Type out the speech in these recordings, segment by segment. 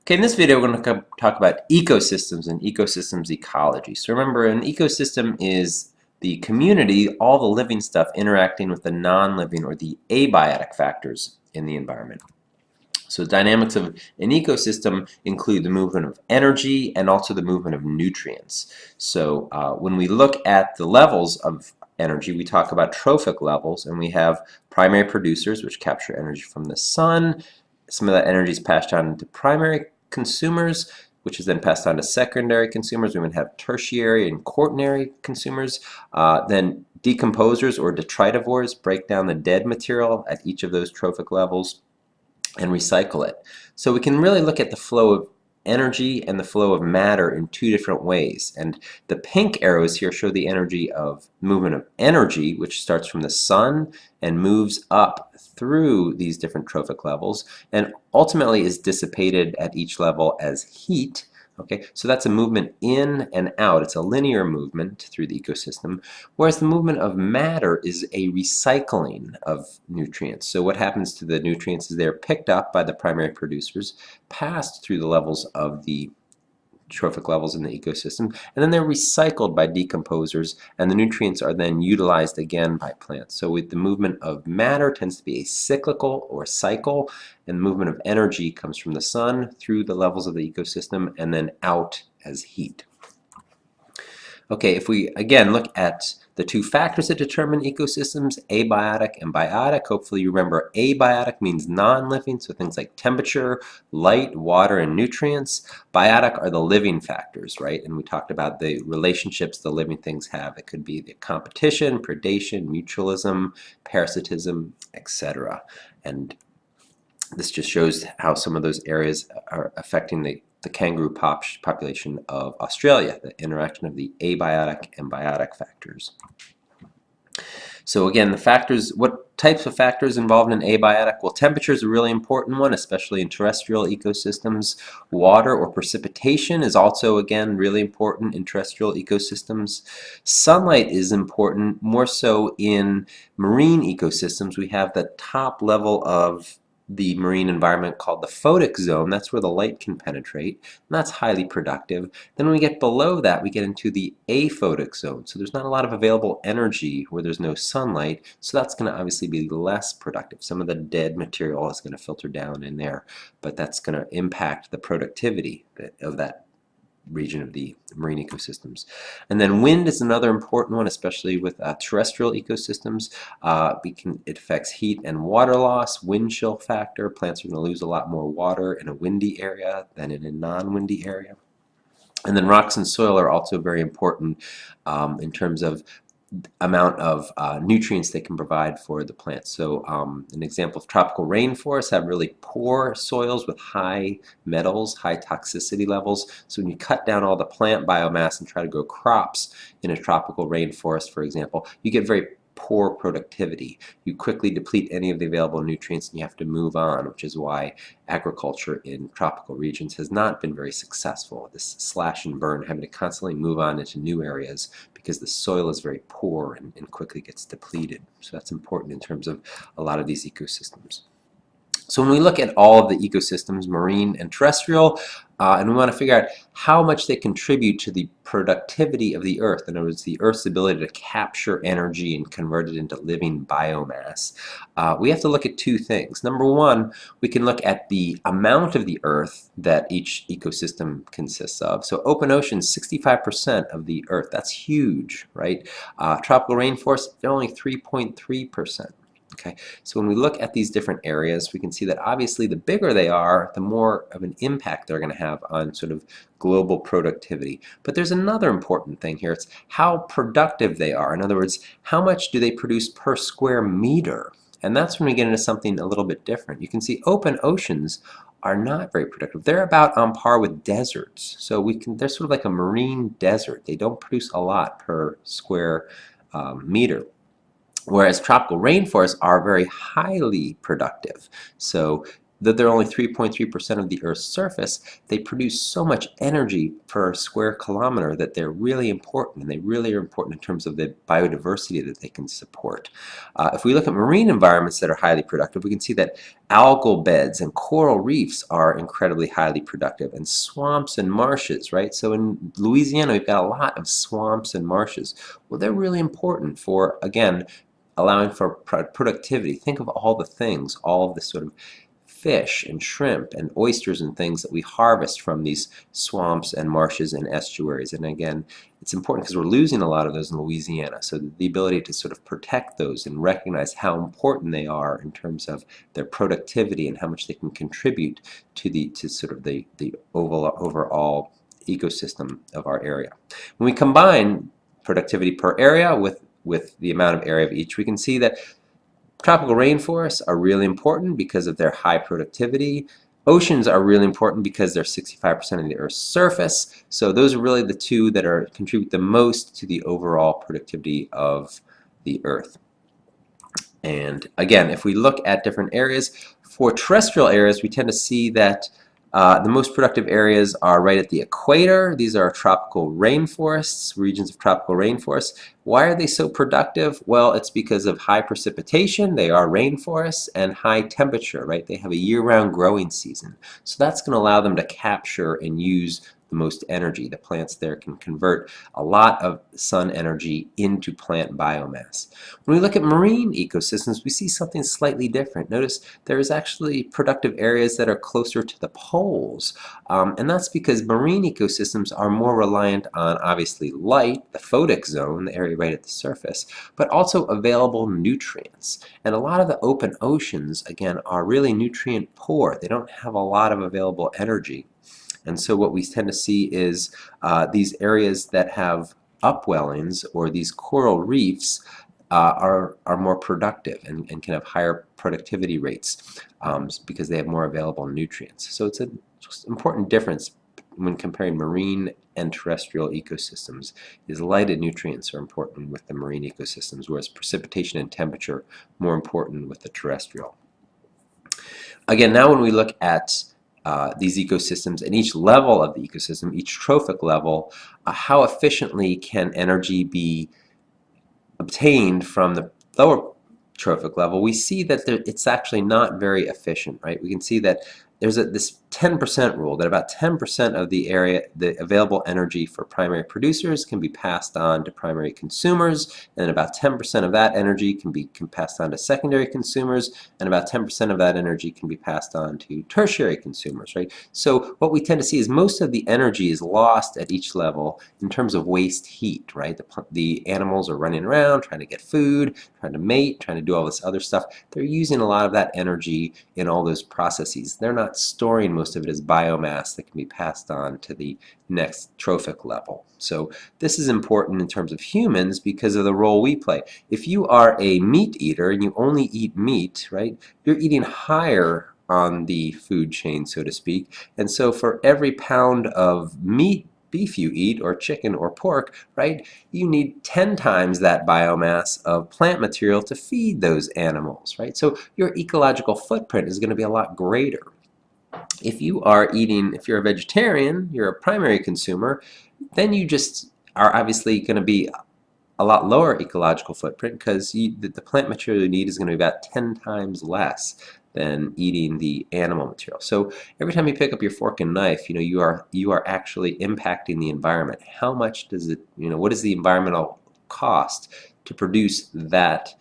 Okay, in this video we're going to talk about ecosystems and ecosystems ecology. So remember, an ecosystem is the community, all the living stuff interacting with the non-living or the abiotic factors in the environment. So dynamics of an ecosystem include the movement of energy and also the movement of nutrients. So when we look at the levels of energy, we talk about trophic levels, and we have primary producers, which capture energy from the sun. Some of that energy is passed on to primary consumers, which is then passed on to secondary consumers. We would have tertiary and quaternary consumers. Then decomposers or detritivores break down the dead material at each of those trophic levels and recycle it. So we can really look at the flow of energy and the flow of matter in two different ways. And the pink arrows here show the energy of movement of energy, which starts from the sun and moves up through these different trophic levels and ultimately is dissipated at each level as heat. Okay, so that's a movement in and out. It's a linear movement through the ecosystem, whereas the movement of matter is a recycling of nutrients. So what happens to the nutrients is they're picked up by the primary producers, passed through the levels of the trophic levels in the ecosystem, and then they're recycled by decomposers, and the nutrients are then utilized again by plants. So with the movement of matter tends to be a cyclical or cycle, and the movement of energy comes from the sun through the levels of the ecosystem and then out as heat. Okay, if we again look at the two factors that determine ecosystems, abiotic and biotic, hopefully you remember abiotic means non-living, so things like temperature, light, water, and nutrients. Biotic are the living factors, right? And we talked about the relationships the living things have. It could be the competition, predation, mutualism, parasitism, etc. And this just shows how some of those areas are affecting the kangaroo population of Australia, the interaction of the abiotic and biotic factors. So again, the factors, what types of factors involved in abiotic? Well, temperature is a really important one, especially in terrestrial ecosystems. Water or precipitation is also, again, really important in terrestrial ecosystems. Sunlight is important, more so in marine ecosystems. We have the top level of the marine environment called the photic zone. That's where the light can penetrate, and that's highly productive. Then when we get below that, we get into the aphotic zone. So there's not a lot of available energy where there's no sunlight, so that's going to obviously be less productive. Some of the dead material is going to filter down in there, but that's going to impact the productivity of that region of the marine ecosystems. And then wind is another important one, especially with terrestrial ecosystems. It affects heat and water loss, wind chill factor. Plants are going to lose a lot more water in a windy area than in a non-windy area. And then rocks and soil are also very important in terms of amount of nutrients they can provide for the plants. So an example of tropical rainforests have really poor soils with high metals, high toxicity levels. So when you cut down all the plant biomass and try to grow crops in a tropical rainforest, for example, you get very poor productivity. You quickly deplete any of the available nutrients and you have to move on, which is why agriculture in tropical regions has not been very successful. This slash and burn, having to constantly move on into new areas because the soil is very poor and quickly gets depleted. So that's important in terms of a lot of these ecosystems. So when we look at all of the ecosystems, marine and terrestrial, and we want to figure out how much they contribute to the productivity of the Earth, in other words, the Earth's ability to capture energy and convert it into living biomass, we have to look at two things. Number one, we can look at the amount of the Earth that each ecosystem consists of. So open oceans, 65% of the Earth. That's huge, right? Tropical rainforests, they're only 3.3%. Okay, so when we look at these different areas, we can see that obviously the bigger they are, the more of an impact they're going to have on sort of global productivity. But there's another important thing here. It's how productive they are. In other words, how much do they produce per square meter? And that's when we get into something a little bit different. You can see open oceans are not very productive. They're about on par with deserts. So they're sort of like a marine desert. They don't produce a lot per square meter. Whereas tropical rainforests are very highly productive. So though they're only 3.3% of the Earth's surface, they produce so much energy per square kilometer that they're really important, and they really are important in terms of the biodiversity that they can support. If we look at marine environments that are highly productive, we can see that algal beds and coral reefs are incredibly highly productive, and swamps and marshes, right? So in Louisiana, we've got a lot of swamps and marshes. Well, they're really important for, again, allowing for productivity. Think of all the things, all of the sort of fish and shrimp and oysters and things that we harvest from these swamps and marshes and estuaries. And again, it's important because we're losing a lot of those in Louisiana. So the ability to sort of protect those and recognize how important they are in terms of their productivity and how much they can contribute to sort of the overall ecosystem of our area. When we combine productivity per area with the amount of area of each, we can see that tropical rainforests are really important because of their high productivity. Oceans are really important because they're 65% of the Earth's surface. So those are really the two that contribute the most to the overall productivity of the Earth. And again, if we look at different areas, for terrestrial areas, we tend to see that the most productive areas are right at the equator. These are tropical rainforests, regions of tropical rainforests. Why are they so productive? Well, it's because of high precipitation, they are rainforests, and high temperature, right? They have a year-round growing season. So that's going to allow them to capture and use the most energy. The plants there can convert a lot of sun energy into plant biomass. When we look at marine ecosystems, we see something slightly different. Notice there's actually productive areas that are closer to the poles, and that's because marine ecosystems are more reliant on, obviously, light, the photic zone, the area right at the surface, but also available nutrients. And a lot of the open oceans, again, are really nutrient poor. They don't have a lot of available energy. And so what we tend to see is these areas that have upwellings or these coral reefs are more productive and can have higher productivity rates because they have more available nutrients. So it's an important difference when comparing marine and terrestrial ecosystems. Is light and nutrients are important with the marine ecosystems, whereas precipitation and temperature more important with the terrestrial. Again, now when we look at these ecosystems and each level of the ecosystem, each trophic level, how efficiently can energy be obtained from the lower trophic level, we see that it's actually not very efficient, right? We can see that there's this 10% rule, that about 10% of the area, the available energy for primary producers can be passed on to primary consumers, and about 10% of that energy can be passed on to secondary consumers, and about 10% of that energy can be passed on to tertiary consumers, right? So what we tend to see is most of the energy is lost at each level in terms of waste heat, right? The animals are running around trying to get food, trying to mate, trying to do all this other stuff. They're using a lot of that energy in all those processes. They're not storing most of it as biomass that can be passed on to the next trophic level. So this is important in terms of humans because of the role we play. If you are a meat eater and you only eat meat, right, you're eating higher on the food chain, so to speak. And so for every pound of beef you eat, or chicken or pork, right, you need 10 times that biomass of plant material to feed those animals, right? So your ecological footprint is going to be a lot greater. If you're a vegetarian, you're a primary consumer, then you just are obviously going to be a lot lower ecological footprint because the plant material you need is going to be about 10 times less than eating the animal material. So every time you pick up your fork and knife, you are actually impacting the environment. How much does it, what is the environmental cost to produce that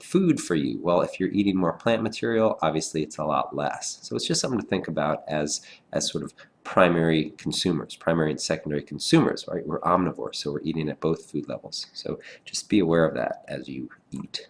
food for you? Well, if you're eating more plant material, obviously it's a lot less. So it's just something to think about as sort of primary consumers, primary and secondary consumers, right? We're omnivores, so we're eating at both food levels. So just be aware of that as you eat.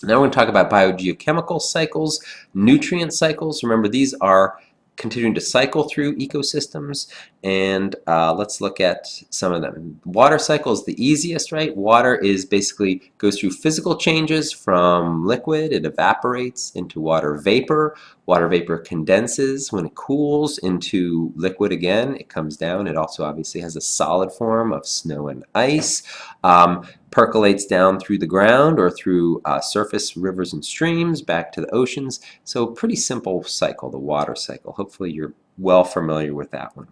Now we're going to talk about biogeochemical cycles, nutrient cycles. Remember, these are continuing to cycle through ecosystems, and let's look at some of them. Water cycle is the easiest, right? Water is basically goes through physical changes from liquid, it evaporates into water vapor. Water vapor condenses when it cools into liquid again. It comes down. It also obviously has a solid form of snow and ice. Percolates down through the ground or through surface rivers and streams back to the oceans. So pretty simple cycle, the water cycle. Hopefully you're well familiar with that one.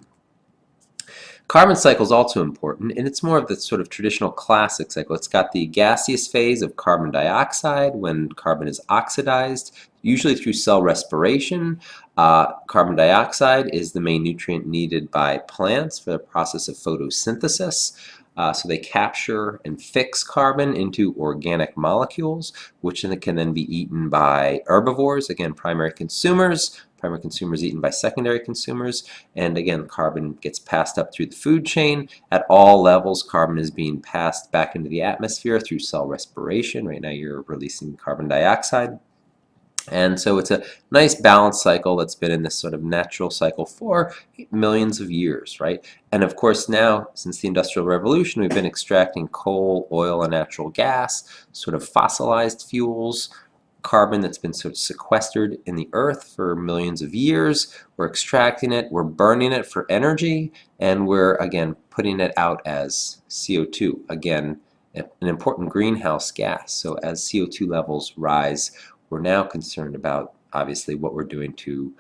Carbon cycle is also important, and it's more of the sort of traditional classic cycle. It's got the gaseous phase of carbon dioxide when carbon is oxidized, usually through cell respiration. Carbon dioxide is the main nutrient needed by plants for the process of photosynthesis. So they capture and fix carbon into organic molecules, which can then be eaten by herbivores, again, primary consumers eaten by secondary consumers, and again, carbon gets passed up through the food chain. At all levels, carbon is being passed back into the atmosphere through cell respiration. Right now you're releasing carbon dioxide. And so it's a nice balanced cycle that's been in this sort of natural cycle for millions of years, right? And of course now, since the Industrial Revolution, we've been extracting coal, oil, and natural gas, sort of fossilized fuels, carbon that's been sort of sequestered in the earth for millions of years. We're extracting it, we're burning it for energy, and we're, again, putting it out as CO2. Again, an important greenhouse gas. So as CO2 levels rise, we're now concerned about, obviously, what we're doing to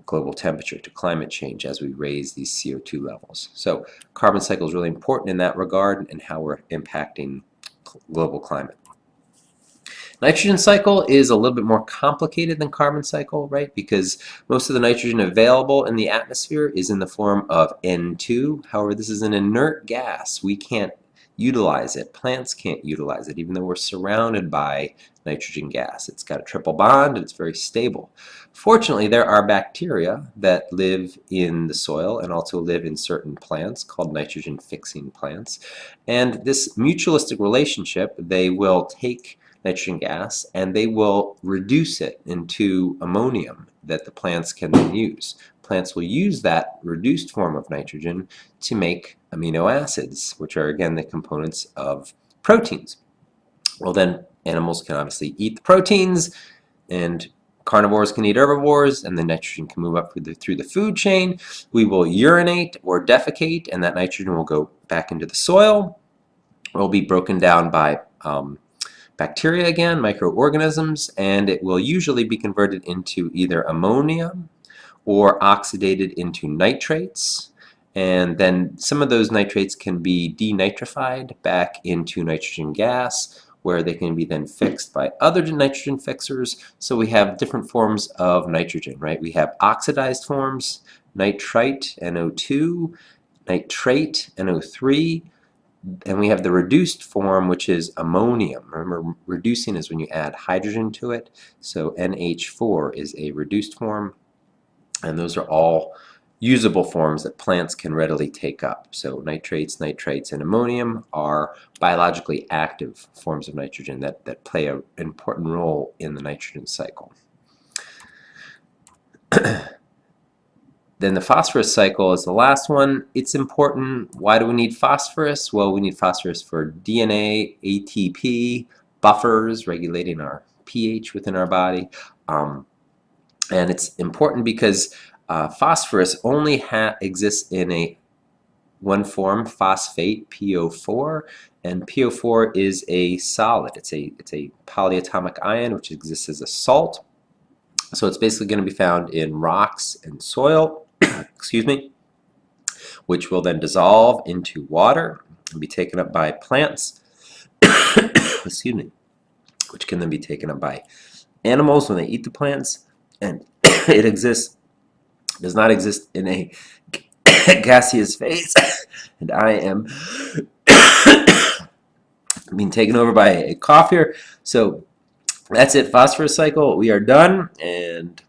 global temperature, to climate change as we raise these CO2 levels. So carbon cycle is really important in that regard and how we're impacting global climate. Nitrogen cycle is a little bit more complicated than carbon cycle, right? Because most of the nitrogen available in the atmosphere is in the form of N2. However, this is an inert gas. We can't utilize it. Plants can't utilize it, even though we're surrounded by nitrogen gas. It's got a triple bond and it's very stable. Fortunately, there are bacteria that live in the soil and also live in certain plants called nitrogen-fixing plants. And this mutualistic relationship, they will take nitrogen gas and they will reduce it into ammonium that the plants can then use. Plants will use that reduced form of nitrogen to make amino acids, which are again the components of proteins. Well, then animals can obviously eat the proteins, and carnivores can eat herbivores, and the nitrogen can move up through the food chain. We will urinate or defecate, and that nitrogen will go back into the soil. It will be broken down by bacteria again, microorganisms, and it will usually be converted into either ammonia or oxidated into nitrates. And then some of those nitrates can be denitrified back into nitrogen gas, where they can be then fixed by other nitrogen fixers. So we have different forms of nitrogen, right? We have oxidized forms, nitrite, NO2, nitrate, NO3, and we have the reduced form, which is ammonium. Remember, reducing is when you add hydrogen to it. So NH4 is a reduced form, and those are all usable forms that plants can readily take up. So nitrates, nitrites, and ammonium are biologically active forms of nitrogen that play an important role in the nitrogen cycle. Then the phosphorus cycle is the last one. It's important. Why do we need phosphorus? Well, we need phosphorus for DNA, ATP, buffers, regulating our pH within our body. And it's important because phosphorus only exists in one form, phosphate, PO4, and PO4 is a solid. It's a polyatomic ion which exists as a salt. So it's basically going to be found in rocks and soil, excuse me, which will then dissolve into water and be taken up by plants, excuse me, which can then be taken up by animals when they eat the plants, and it does not exist in a gaseous phase, and I am being taken over by a cough here. So that's it, phosphorus cycle. We are done, and